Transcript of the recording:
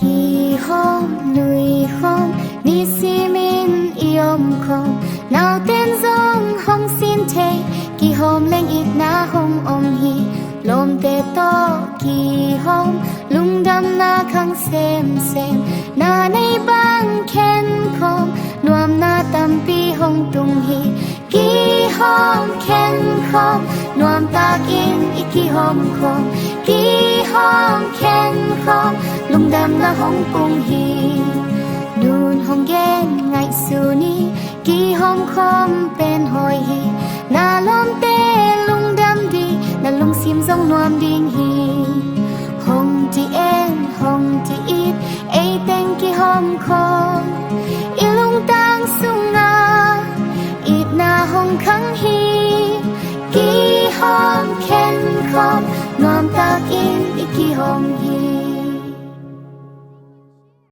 kỳ hôm nuôi hôm ni si min iom không nào tên dòng hong xin thế kỳ hôm lên ít na hong om hi lom te to kỳ hôm lung đam na khang xem na nay bang ken không nuam na tam pi hong tung hi kỳ hôm ken không nuam ta in iki hôm không kỳ hôm ken không lung đam na hong pung hi nun hong gen ngai su ni kỳ hôm không pen hoi hi na lom te lung đam đi na lung sim dong nuam ding hi hong ti en hong ti it ai teng ki hôm không ilung tang sung na it na hong khang hi kỳ hôm ken không nuam ta in iki hom hi